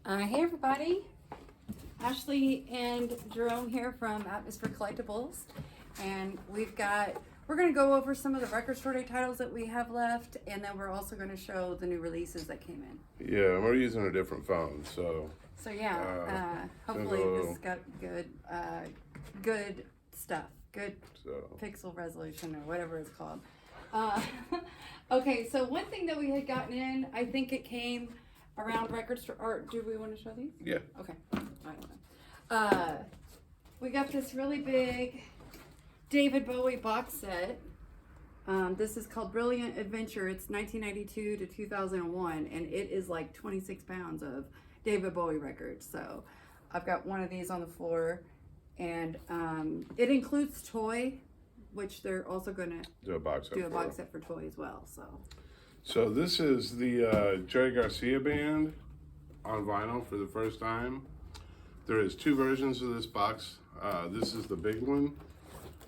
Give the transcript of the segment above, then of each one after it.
Hey everybody, Ashley and Jerome here from Atmosphere Collectibles, and we're going to go over some of the record store day titles that we have left, and then we're also going to show the new releases that came in. Yeah, we're using a different phone, so hopefully this got good stuff, good pixel resolution or whatever it's called. Okay, so one thing that we had gotten in, I think it came around record store, or do we want to show these? Yeah. Okay. I don't know. We got this really big David Bowie box set. This is called Brilliant Adventure. It's 1992 to 2001, and it is like 26 pounds of David Bowie records. So I've got one of these on the floor, and it includes toy, which they're also going to do a box set for toy as well. So this is the Jerry Garcia Band on vinyl for the first time. There is two versions of this box. This is the big one,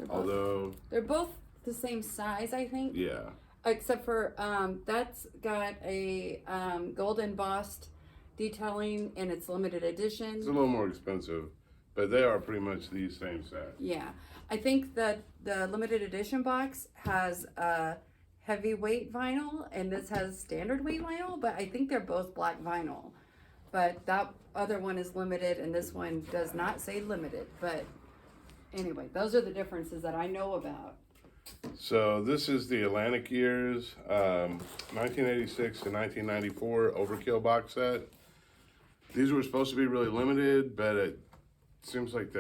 although they're both the same size, I think. Yeah. Except for that's got a gold embossed detailing, and it's limited edition. It's a little more expensive, but they are pretty much the same set. Yeah, I think that the limited edition box has heavyweight vinyl, and this has standard weight vinyl, but I think they're both black vinyl. But that other one is limited, and this one does not say limited. But anyway, those are the differences that I know about. So this is the Atlantic Years 1986 to 1994 Overkill box set. These were supposed to be really limited, but it seems like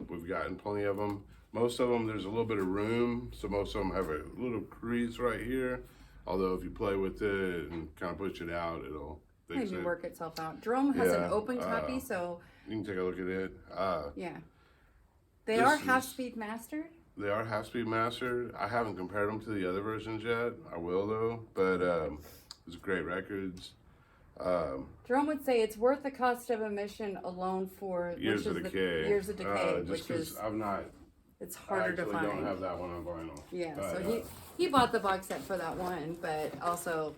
we've gotten plenty of them. Most of them, there's a little bit of room, so most of them have a little crease right here. Although if you play with it and kind of push it out, it'll fix maybe it. Work itself out. Jerome has an open copy, so you can take a look at it. Yeah, they are half-speed mastered. They are half-speed mastered. I haven't compared them to the other versions yet. I will though, but it's great records. Jerome would say it's worth the cost of admission alone for Years of Decay. Years of Decay, just because I've not. It's harder to find. I don't have that one on vinyl. Yeah, but, so he bought the box set for that one, but also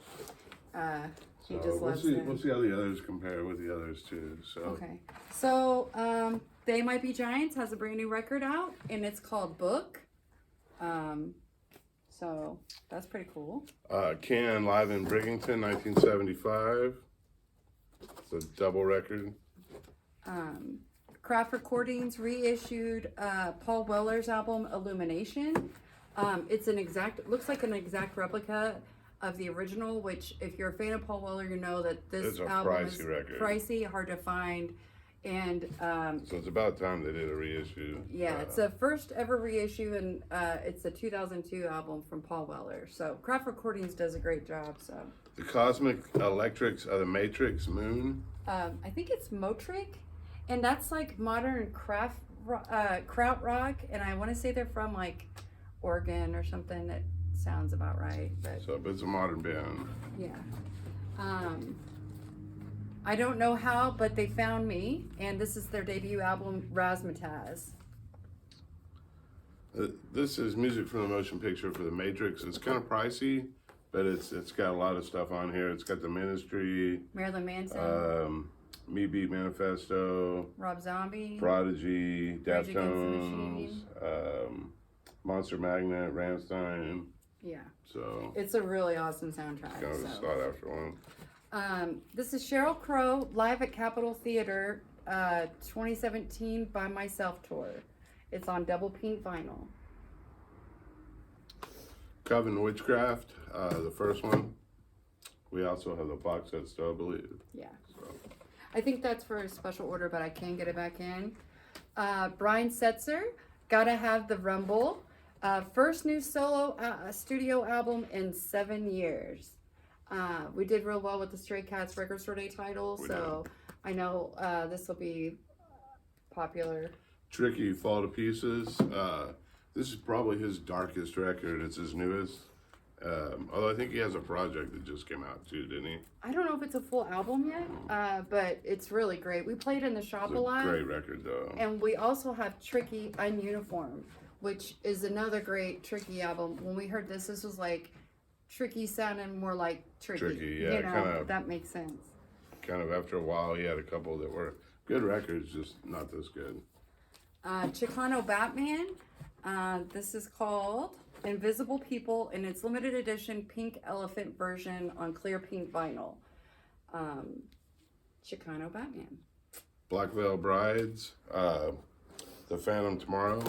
he just loves them. We'll see how the others compare with the others too. So okay, so They Might Be Giants has a brand new record out, and it's called Book. So that's pretty cool. Can live in Brigington, 1975. It's a double record. Craft Recordings reissued Paul Weller's album Illumination. It's looks like an exact replica of the original, which if you're a fan of Paul Weller, you know that this album is pricey, hard to find. And so it's about time they did a reissue. Yeah, it's the first ever reissue, and it's a 2002 album from Paul Weller. So Craft Recordings does a great job. So the Cosmic Electrics of the Matrix Moon. I think it's Motrik. And that's like modern krautrock, and I want to say they're from like Oregon or something. That sounds about right. But it's a modern band. Yeah. I don't know how, but they found me, and this is their debut album, Razzmatazz. This is music from the motion picture for the Matrix. It's kind of pricey, but it's got a lot of stuff on here. It's got the Ministry, Marilyn Manson. Me Beat Manifesto, Rob Zombie, Prodigy, Deftones, Monster Magnet, Rammstein. Yeah. So it's a really awesome soundtrack. Kind of a sought after one. This is Sheryl Crow live at Capitol Theater, 2017 By Myself tour. It's on double pink vinyl. Coven Witchcraft, the first one. We also have the box set still, I believe. Yeah. I think that's for a special order, but I can get it back in. Brian Setzer, Gotta Have the Rumble. First new solo studio album in 7 years. We did real well with the Stray Cats record store day title, so I know this will be popular. Tricky, Fall to Pieces. This is probably his darkest record. It's his newest. Although I think he has a project that just came out too, didn't he? I don't know if it's a full album yet, but it's really great. We played in the shop a lot. Great record though. And we also have Tricky Ununiform, which is another great Tricky album. When we heard this was like Tricky sounding more like Tricky. Tricky, yeah. You know, that makes sense. kind of after a while, he had a couple that were good records, just not this good. Chicano Batman. This is called Invisible People, and it's limited edition pink elephant version on clear pink vinyl. Chicano Batman. Black Veil Brides, The Phantom Tomorrow.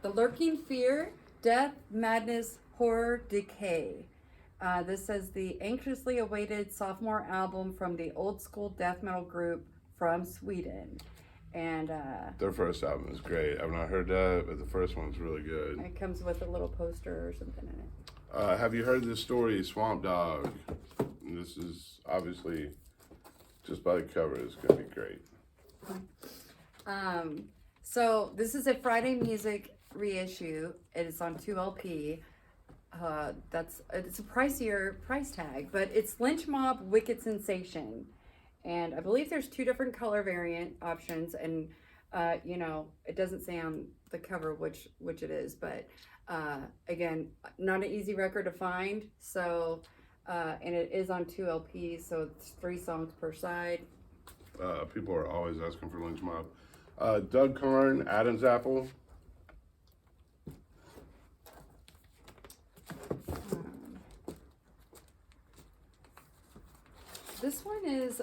The Lurking Fear, Death, Madness, Horror, Decay. This says the anxiously awaited sophomore album from the old school death metal group from Sweden. And their first album is great. I've not heard that, but the first one's really good. It comes with a little poster or something in it. Have you heard this story, Swamp Dog? And this is obviously, just by the cover, it's going to be great. So this is a Friday Music reissue. It is on 2LP. It's a pricier price tag, but it's Lynch Mob Wicked Sensation. And I believe there's 2 different color variant options, and you know, it doesn't say on the cover which it is, but again, not an easy record to find. So and it is on 2 LPs, so it's 3 songs per side. People are always asking for Lynch Mob. Doug Karn, Adam's Apple. This one is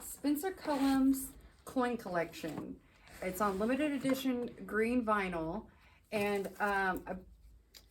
Spencer Cullum's Coin Collection. It's on limited edition green vinyl. And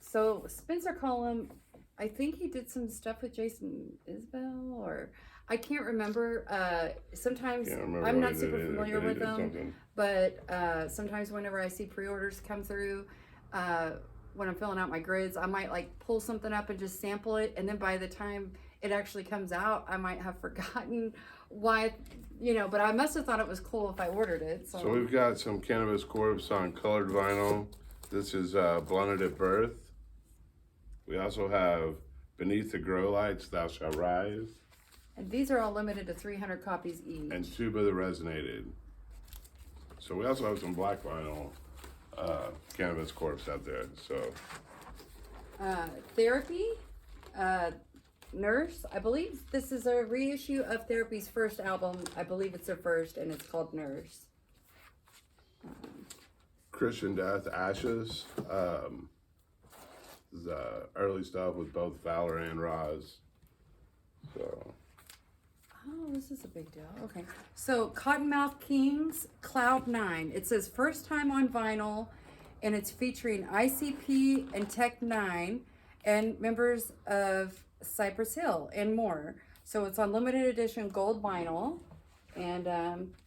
so Spencer Cullum, I think he did some stuff with Jason Isbell, or I can't remember. Sometimes I'm not super familiar with them, but sometimes whenever I see pre-orders come through, when I'm filling out my grids, I might like pull something up and just sample it, and then by the time it actually comes out, I might have forgotten why, you know, but I must have thought it was cool if I ordered it. So we've got some Cannabis Corpse on colored vinyl. This is Blunted at Birth. We also have Beneath the Grow Lights, Thou Shalt Rise. And these are all limited to 300 copies each. And Tuba the Resonated. So we also have some black vinyl Cannabis Corpse out there. So Therapy, Nurse. I believe this is a reissue of Therapy's first album. I believe it's their first, and it's called Nurse. Christian Death, Ashes. This is early stuff with both Valor and Roz. So. Oh, this is a big deal. Okay. So Cottonmouth Kings, Cloud 9. It says first time on vinyl, and it's featuring ICP and Tech 9 and members of Cypress Hill and more. So it's on limited edition gold vinyl. And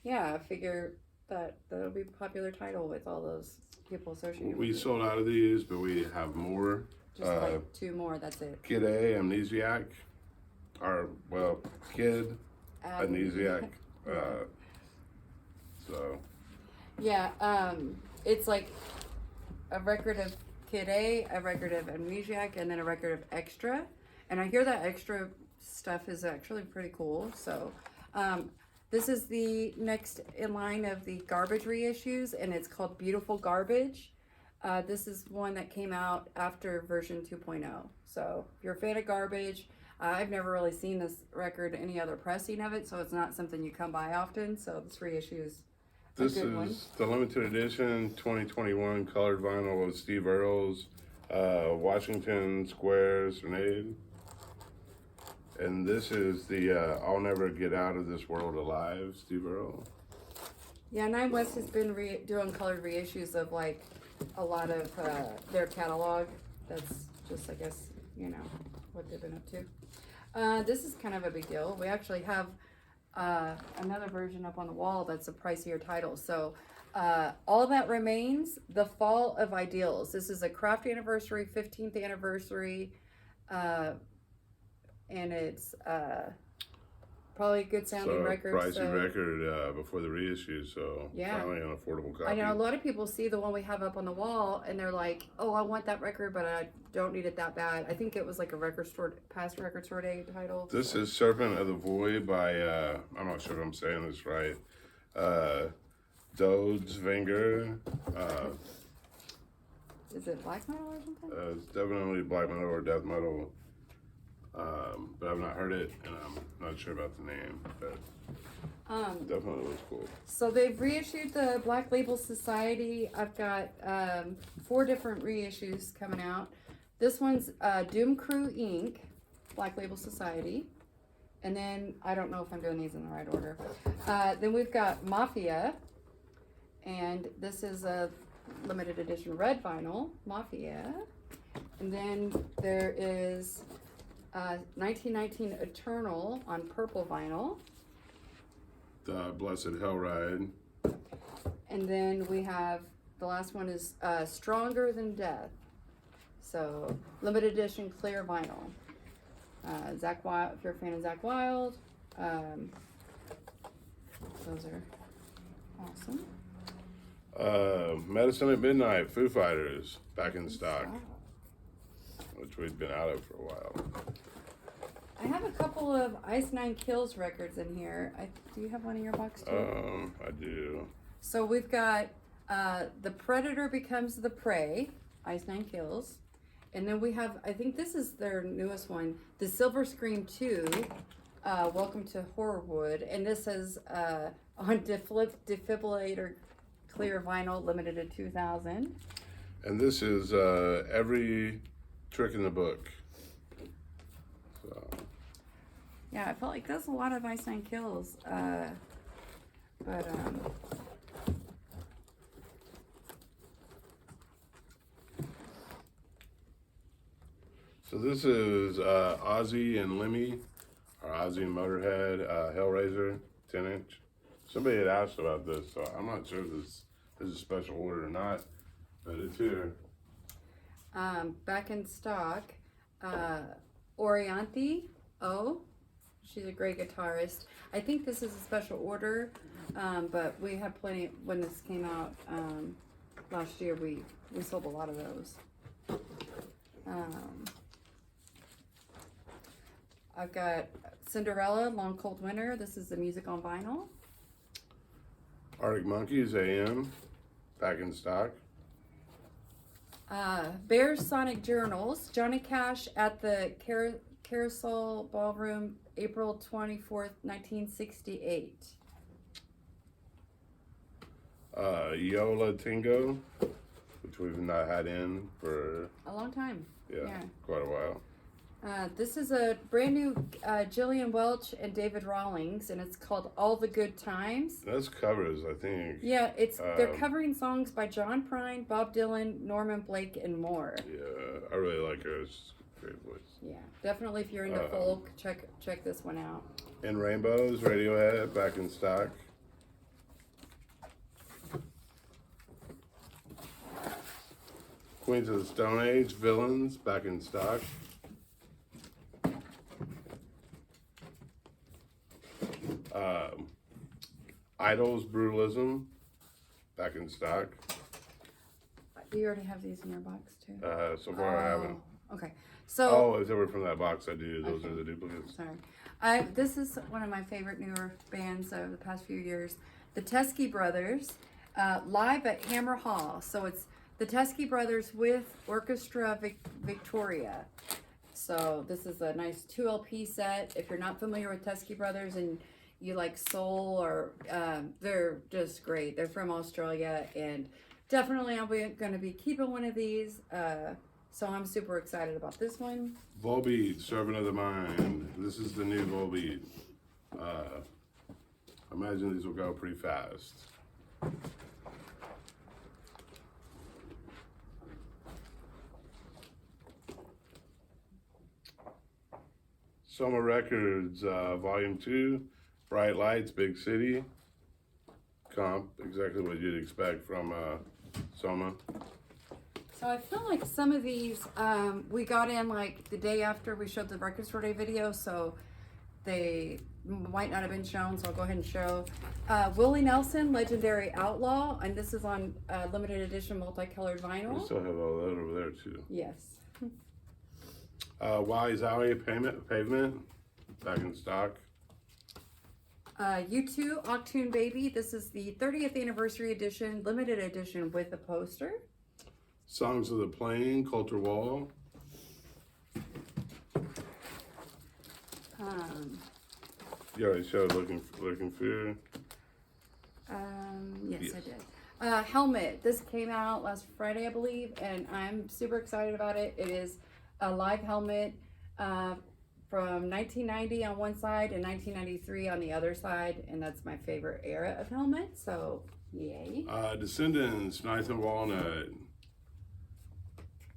yeah, I figure that'll be a popular title with all those people associated with it. We sold out of these, but we have more. Just like 2 more, that's it. Kid A, Amnesiac. Or, well, Kid, Amnesiac. So. Yeah, it's like a record of Kid A record of Amnesiac, and then a record of Extra. And I hear that Extra stuff is actually pretty cool. So this is the next in line of the Garbage reissues, and it's called Beautiful Garbage. This is one that came out after version 2.0. So if you're a fan of Garbage, I've never really seen this record, any other pressing of it, so it's not something you come by often. So this reissue is a good one. This is the limited edition 2021 colored vinyl of Steve Earle's Washington Square Serenade. And this is the I'll Never Get Out of This World Alive, Steve Earle. Yeah, Nine West has been doing colored reissues of like a lot of their catalog. That's just, I guess, you know, what they've been up to. This is kind of a big deal. We actually have another version up on the wall that's a pricier title. So All That Remains, The Fall of Ideals. This is a craft anniversary, 15th anniversary, and it's probably a good sounding record. Pricey record before the reissue, so yeah, finally an affordable copy. I know a lot of people see the one we have up on the wall and they're like, oh, I want that record, but I don't need it that bad. I think it was like a past record store day title. This is Serpent of the Void by, I'm not sure if I'm saying this right, Dodesvinger. Is it black metal or something? It's definitely black metal or death metal. but I've not heard it, and I'm not sure about the name, but definitely looks cool. So they've reissued the Black Label Society. I've got 4 different reissues coming out. This one's Doom Crew Inc., Black Label Society. And then, I don't know if I'm doing these in the right order. Then we've got Mafia. And this is a limited edition red vinyl, Mafia. And then there is 1919 Eternal on purple vinyl. The Blessed Hell Ride. And then we have, the last one is Stronger Than Death. So, limited edition clear vinyl. Zach Wild, if you're a fan of Zach Wild, those are awesome. Medicine at Midnight, Foo Fighters, back in stock, which we'd been out of for a while. I have a couple of Ice Nine Kills records in here. Do you have one in your box too? I do. So we've got The Predator Becomes the Prey, Ice Nine Kills. And then we have, I think this is their newest one, The Silver Scream 2, Welcome to Horrorwood. And this is on Defibrillator clear vinyl, limited to 2,000. And this is Every Trick in the Book. So. Yeah, I felt like that's a lot of Ice Nine Kills. So this is Ozzy and Lemmy, or Ozzy and Motorhead, Hellraiser, 10-inch. Somebody had asked about this, so I'm not sure if this is a special order or not, but it's here. Back in stock, Orianthi O. She's a great guitarist. I think this is a special order, but we had plenty when this came out last year. We sold a lot of those. I've got Cinderella, Long Cold Winter. This is the music on vinyl. Arctic Monkeys, AM, back in stock. Bears Sonic Journals, Johnny Cash at the Carousel Ballroom, April 24th, 1968. Yola Tingo, which we've not had in for A long time. yeah. Quite a while. This is a brand new Gillian Welch and David Rawlings, and it's called All the Good Times. That's covers, I think. Yeah, they're covering songs by John Prine, Bob Dylan, Norman Blake, and more. Yeah, I really like her. It's a great voice. Yeah, definitely if you're into folk, check this one out. In Rainbows, Radiohead, back in stock. Queens of the Stone Age, Villains, back in stock. Idols, Brutalism, back in stock. Do you already have these in your box too? So far I haven't. Okay, so. Oh, if they were from that box, I do. Those are the duplicates. Sorry. This is one of my favorite newer bands over the past few years. The Teskey Brothers, live at Hammer Hall. So it's the Teskey Brothers with Orchestra Victoria. So this is a nice 2 LP set. If you're not familiar with Teskey Brothers and you like soul, or they're just great. They're from Australia, and definitely I'm going to be keeping one of these. So I'm super excited about this one. Volbeat, Servant of the Mind. This is the new Volbeat. I imagine these will go pretty fast. Soma Records, Volume 2, Bright Lights, Big City. Comp, exactly what you'd expect from Soma. So I feel like some of these, we got in like the day after we showed the Record Store Day video, so they might not have been shown, so I'll go ahead and show. Willie Nelson, Legendary Outlaw, and this is on limited edition multicolored vinyl. We still have all that over there too. Yes. Wise Alley Pavement, back in stock. U2, Octoon Baby, this is the 30th anniversary edition, limited edition with a poster. Songs of the Plain, Coulter Wall. You already showed Looking Fear. Yes, Yes. I did. Helmet. This came out last Friday, I believe, and I'm super excited about it. It is a live helmet from 1990 on one side and 1993 on the other side, and that's my favorite era of helmet. So, yay! Descendants, Knife and Walnut.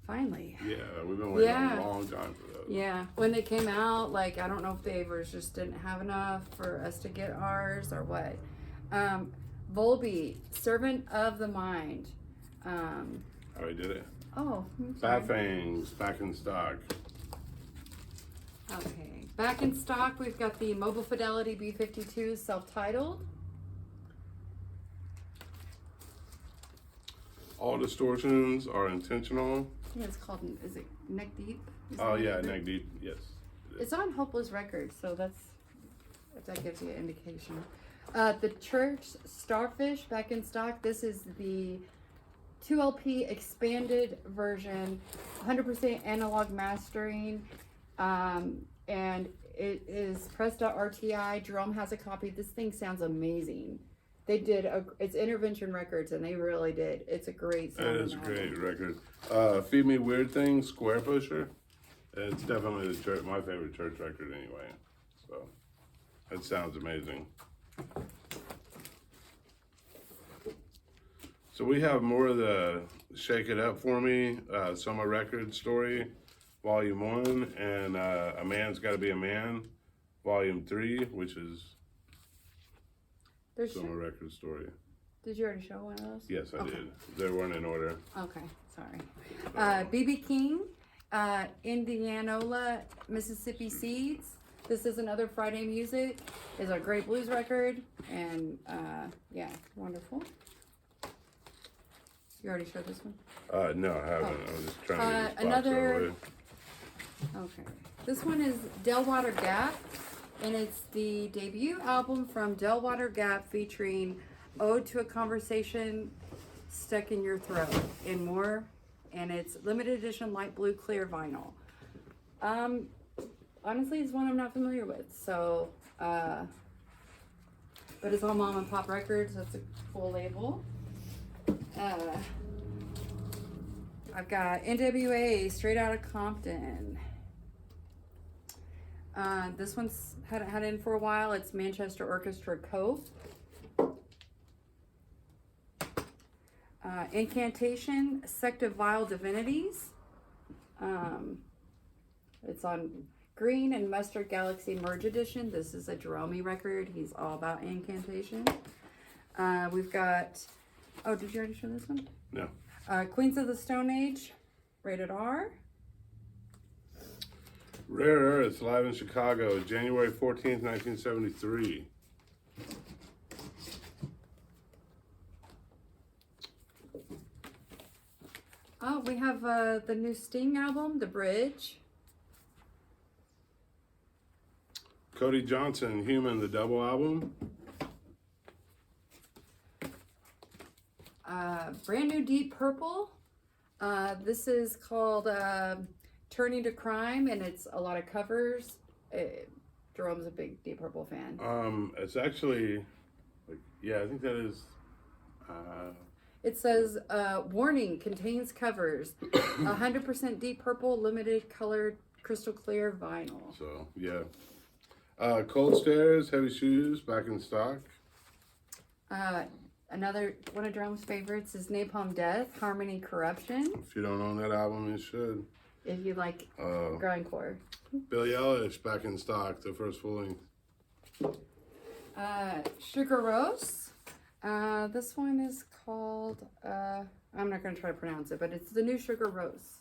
Finally. Yeah, we've been waiting Yeah. a long time for those. Yeah, when they came out, like, I don't know if they just didn't have enough for us to get ours or what. Volbeat, Servant of the Mind. Oh, we did it. Oh, I'm Bad sorry. Fangs, back in stock. Okay, back in stock, we've got the Mobile Fidelity B52 self-titled. All distortions are intentional. I think it's called, is it Neck Deep? Is Oh the name yeah, of it? Neck Deep, yes. It's on Hopeless Records, so that's, if that gives you an indication. The Church Starfish, back in stock. This is the 2LP expanded version, 100% analog mastering, and it is press.rti. Jerome has a copy. This thing sounds amazing. They did it's Intervention Records, and they really did. It's a great That sounding is a album. great record. Feed Me Weird Things, Square Pusher. It's definitely my favorite church record anyway. So it sounds amazing. So we have more of the Shake It Up For Me, Summer Record Story, Volume 1, and A Man's Gotta Be a Man, Volume 3, which is There's Summer Record Story. Did you already show one of those? Yes, I Okay. did. They weren't in order. Okay, sorry. BB King, Indianola, Mississippi Seeds. This is another Friday Music. It's a great blues record, and yeah, wonderful. You already showed this one? No, I haven't. I was just trying to get this box another- over. Okay. This one is Delwater Gap, and it's the debut album from Delwater Gap featuring Ode to a Conversation Stuck in Your Throat and more. And it's limited edition light blue clear vinyl. Honestly, it's one I'm not familiar with. So, but it's all mom and pop records. That's a cool label. I've got NWA, Straight Outta Compton. This one's hadn't had in for a while. It's Manchester Orchestra Cove. Incantation, Sect of Vile Divinities. It's on Green and Mustard Galaxy Merge Edition. This is a Jerome record. He's all about incantation. We've got, oh, did you already show this one? No. Queens of the Stone Age, rated R. Rare Earths, live in Chicago, January 14th, 1973. Oh, we have the new Sting album, The Bridge. Cody Johnson, Human, the double album. Brand new Deep Purple. This is called Turning to Crime, and it's a lot of covers. Jerome's a big Deep Purple fan. It's actually, like, yeah, I think that is, It says, warning, contains covers. 100% Deep Purple, limited colored, crystal clear vinyl. so, yeah. Cold Stairs, Heavy Shoes, back in stock. Another one of Jerome's favorites is Napalm Death, Harmony Corruption. If you don't own that album, you should. If you like grindcore. Billie Eilish, back in stock, the first full length. Sugar Rose. This one is called, I'm not going to try to pronounce it, but it's the new Sugar Rose.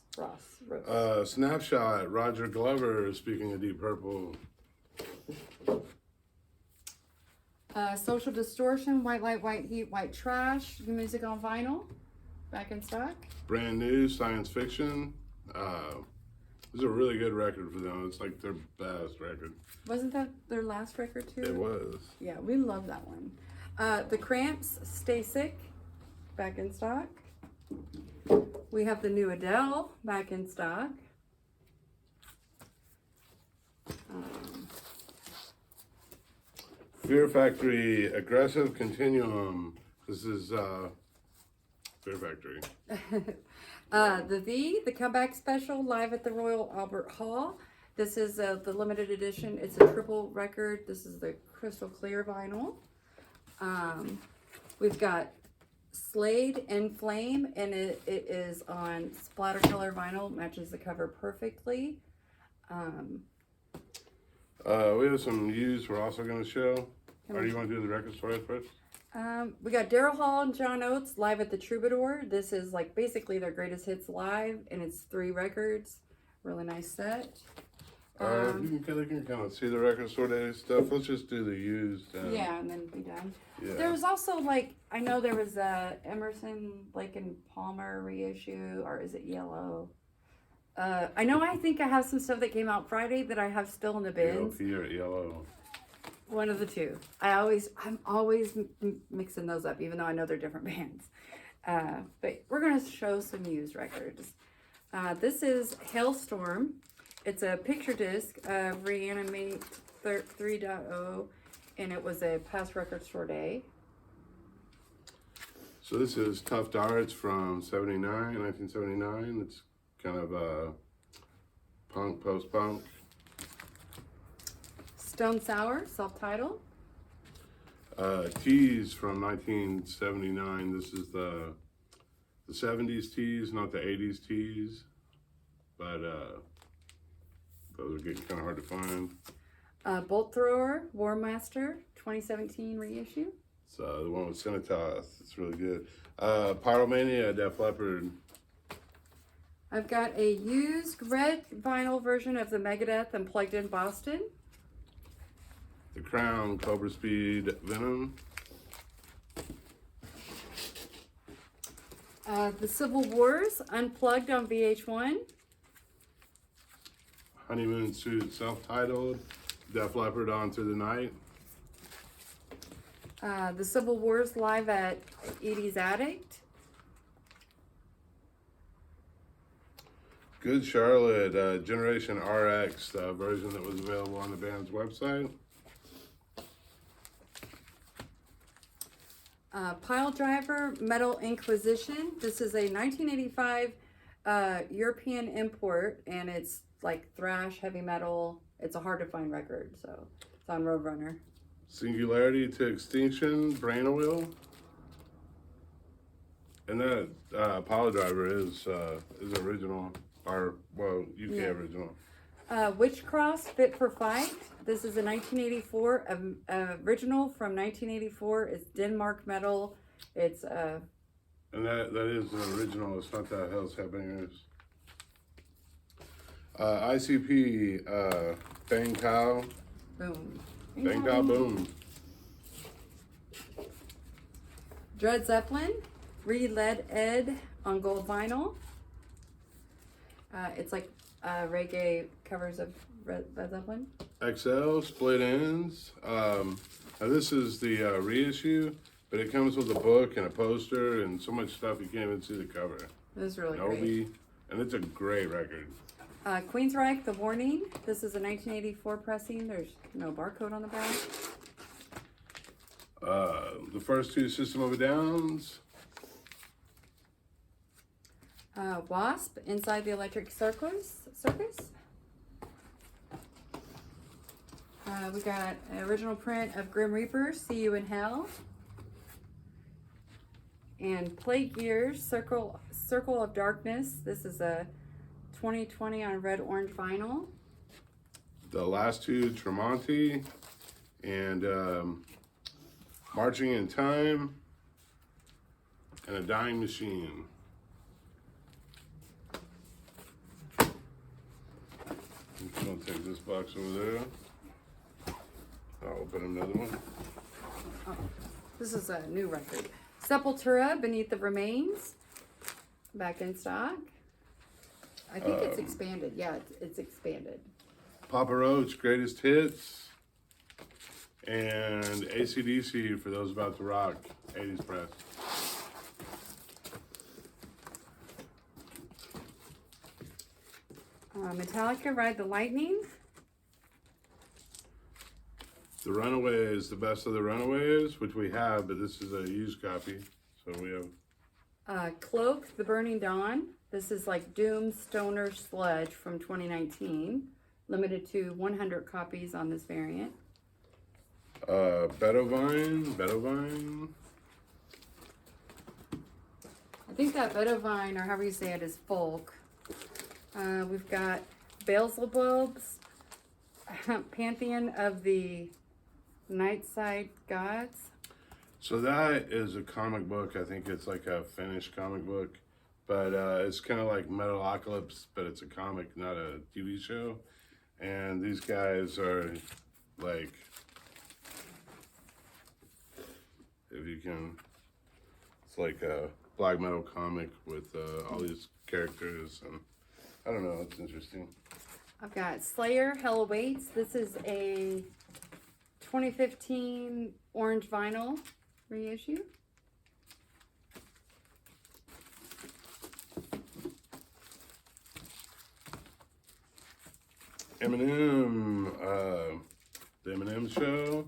Rose. Snapshot, Roger Glover, speaking of Deep Purple. Social Distortion, White Light, White Heat, White Trash. New music on vinyl. Back in stock. Brand new, Science Fiction. This is a really good record for them. It's like their best record. Wasn't that their last record too? It was. Yeah, we love that one. The Cramps, Stay Sick. Back in stock. We have the new Adele. Back in stock. Fear Factory Aggressive Continuum. This is Fear Factory. The Comeback Special live at the Royal Albert Hall. This is the limited edition. It's a triple record. This is the crystal clear vinyl. We've got Slade and Flame, and it is on splatter color vinyl. Matches the cover perfectly. We have some used we're also going to show. Or do you want to do the record store first? We got Daryl Hall and John Oates live at the Troubadour. This is like basically their greatest hits live, and it's 3 records. Really you can kind of see the record store day stuff. Let's just do the used. Yeah, and then be done. Yeah. There was also like, I know there was a Emerson, Lake and Palmer reissue, or is it Yellow? I think I have some stuff that came out Friday that I have still in the bins. ELP or Yellow. One of the two. I'm always mixing those up, even though I know they're different bands. But we're gonna show some used records. This is Hailstorm. It's a picture disc of Reanimate 3.0, and it was a past record store day. So this is Tough Darts from 1979. It's kind of punk, post-punk. Stone Sour, self-titled. Tees from 1979. This is the 70s tees, not the 80s tees. But those are getting kind of hard to find. Bolt Thrower, War Master, 2017 reissue. So the one with Cinetas, it's really good. Pyromania, Def Leppard. I've got a used red vinyl version of the Megadeth Unplugged in Boston. The Crown, Cobra Speed, Venom. The Civil Wars, Unplugged on VH1. Honeymoon Suit, self-titled. Def Leppard, On Through the Night. The Civil Wars live at Edie's Addict. Good Charlotte, Generation RX, the version that was available on the band's website. Pile Driver, Metal Inquisition. This is a 1985 European import, and it's like thrash, heavy metal. It's a hard to find record, so it's on Roadrunner. Singularity to Extinction, Brain Wheel. And that Pile Driver is original, or well, UK original. Witchcross, Fit for Fight. This is a 1984 original from 1984. It's Denmark metal. It's and that is the original. It's not the Hell's Headbangers. ICP, Bang Cow. Boom. Bang Cow Boom. Dred Zeppelin, Re-Led Ed on gold vinyl. It's like reggae covers of Led Zeppelin. XL, Split Ends. Now this is the reissue, but it comes with a book and a poster and so much stuff you can't even see the cover. This is really Nobi, great. and it's a great record. Queensryche, The Warning. This is a 1984 pressing. There's no barcode on the back. The first 2 System of a Downs. Wasp, Inside the Electric Circus. We got an original print of Grim Reaper, See You in Hell. And Plague Years, Circle of Darkness. This is a 2020 on red orange vinyl. The last 2, Tremonti, and Marching in Time, and A Dying Machine. I'm just gonna take this box over there. I'll open another one. Oh, this is a new record. Sepultura, Beneath the Remains. Back in stock. I think it's expanded. Yeah, it's expanded. Papa Roach, Greatest Hits, and AC/DC for those about to rock, 80s press. Metallica, Ride the Lightning. The Runaways, the best of the Runaways, which we have, but this is a used copy. So we have Cloak, The Burning Dawn. This is like Doom Stoner Sludge from 2019. Limited to 100 copies on this variant. Bedovine. I think that Bedovine, or however you say it, is folk. We've got Beelzebub's Pantheon of the Nightside Gods. So that is a comic book. I think it's like a Finnish comic book, but it's kind of like Metalocalypse, but it's a comic, not a TV show. And these guys are like, if you can, it's like a black metal comic with all these characters, and I don't know, it's interesting. I've got Slayer, Hell Awaits. This is a 2015 orange vinyl reissue. Eminem, the Eminem show.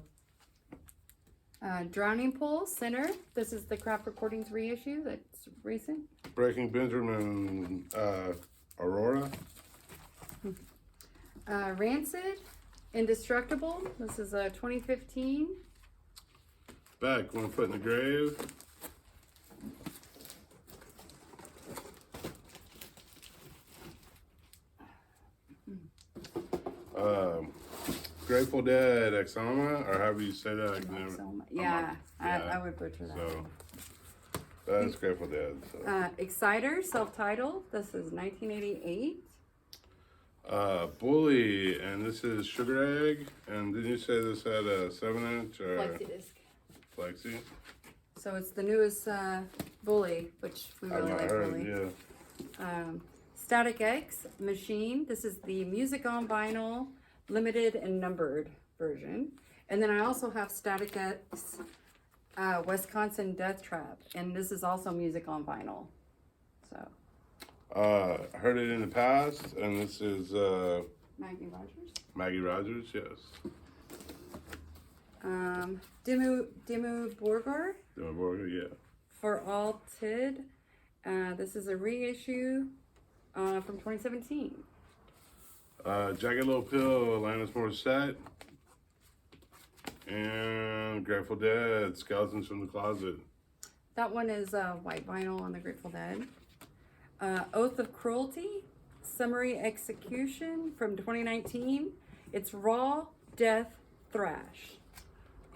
Drowning Pool, Sinner. This is the Craft Recordings reissue that's recent. Breaking Benjamin, Aurora. Rancid, Indestructible. This is a 2015. Beck, One Foot in the Grave. Grateful Dead, Exoma, or however you say that. I can never, yeah, I would butcher that. So, that's Grateful Dead. So. Exciter, self-titled. This is 1988. Bully, and this is Sugar Egg. And didn't you say this had a 7-inch or Flexi disc. Flexi? So it's the newest Bully, which we really like. Heard, really. yeah. Static X Machine. This is the music on vinyl, limited and numbered version. And then I also have Static X Wisconsin Death Trap, and this is also music on vinyl. So. Heard it in the past, and this is Maggie Rogers. Maggie Rogers, yes. Dimmu Borgir. Dimmu Borgir, yeah. For All Tid. This is a reissue from 2017. Jagged Little Pill, Alanis Morissette. And Grateful Dead, Skeletons from the Closet. That one is white vinyl on the Grateful Dead. Oath of Cruelty, Summary Execution from 2019. It's raw death thrash.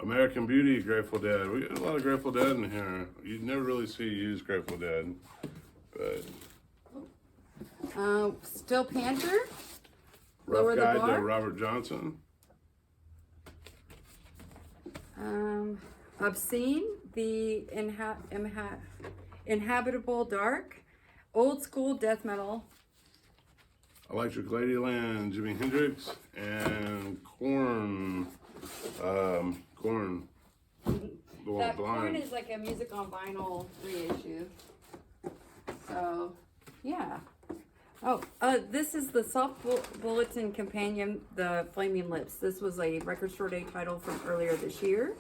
American Beauty, Grateful Dead. We got a lot of Grateful Dead in here. You never really see used Grateful Dead, but. Still Panther. Rough Guide to Robert Johnson. Obscene, the Inhabitable Dark. Old school death metal. Electric Ladyland, Jimi Hendrix, and Korn. Korn. That Korn is like a music on vinyl reissue. So, yeah. Oh, this is the Soft Bulletin Companion, the Flaming Lips. This was a Record Store Day title from earlier this year.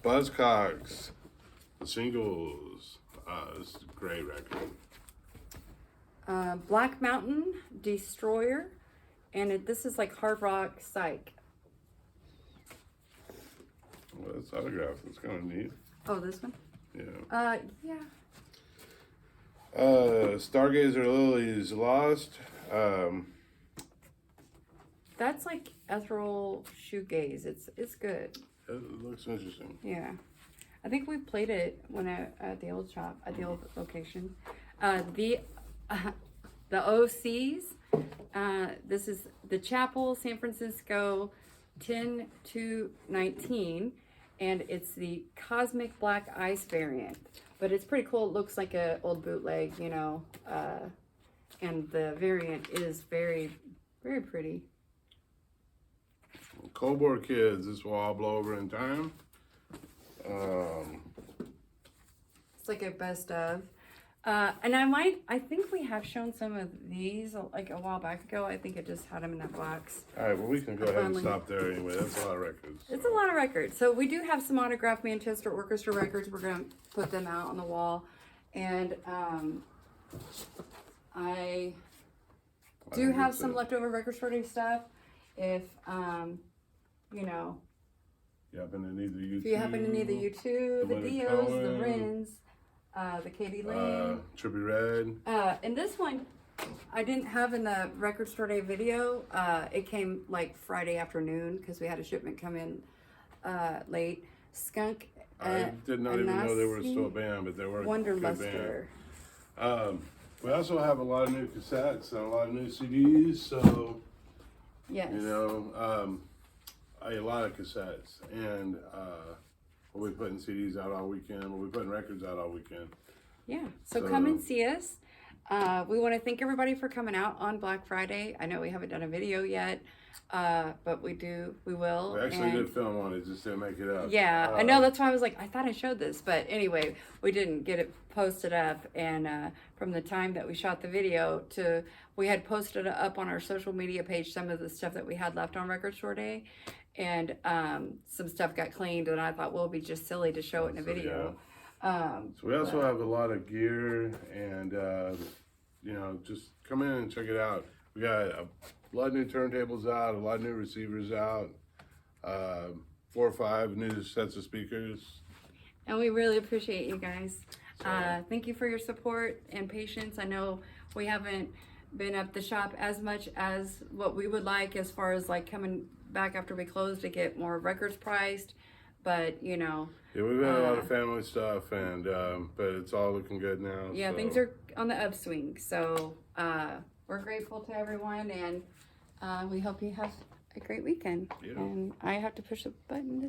Buzzcocks, the singles. This is a great record. Black Mountain, Destroyer, and this is like hard rock psych. Well, it's autographed. It's kind of neat. Oh, this one? Yeah. Yeah. Stargazer Lilies Lost. That's like ethereal shoegaze. It's good. It looks interesting. Yeah. I think we played it when at the old shop, at the old location. The OCs. This is the Chapel, San Francisco, 10-19, and it's the Cosmic Black Ice variant. But it's pretty cool. It looks like an old bootleg, you know. And the variant is very, very pretty. Cold War Kids. This will all blow over in time. It's like a best of. And I think we have shown some of these like a while back ago. I think I just had them in that box. All right, well, we can go ahead and Finally. stop there anyway. That's a lot of records. It's a lot of records. So we do have some autographed Manchester Orchestra records. We're going to put them out on the wall. And I do have some leftover record store day stuff. If, you know, You happen to need the U2. if you happen to need the U2, the Leonard Dios, the Cohen, Rins, the Katie Lane. Trippy Red. And this one, I didn't have in the record store day video. It came like Friday afternoon because we had a shipment come in late. Skunk. I did not even know they were still a band, but they were a good band. Wonderluster. We also have a lot of new cassettes and a lot of new CDs, so Yes. you know, a lot of cassettes, and we'll be putting CDs out all weekend. We'll be putting records out all weekend. Yeah. So come and see us. We want to thank everybody for coming out on Black Friday. I know we haven't done a video yet, but we will. We actually did film on it, just didn't make it up. Yeah, I know. That's why I was like, I thought I showed this, but anyway, we didn't get it posted up. And from the time that we shot the video to we had posted up on our social media page some of the stuff that we had left on Record Store Day, and some stuff got cleaned. And I thought, well, it'd be just silly to show it in a video. So we also have a lot of gear, and you know, just come in and check it out. We got a lot of new turntables out, a lot of new receivers out, 4 or 5 new sets of speakers. And we really appreciate you guys. Thank you for your support and patience. I know we haven't been up the shop as much as what we would like as far as like coming back after we close to get more records priced, but you know. Yeah, we've had a lot of family stuff, and but it's all looking good now. Yeah, so. things are on the upswing. So we're grateful to everyone, and we hope you have a great weekend. Yeah. And I have to push a button to turn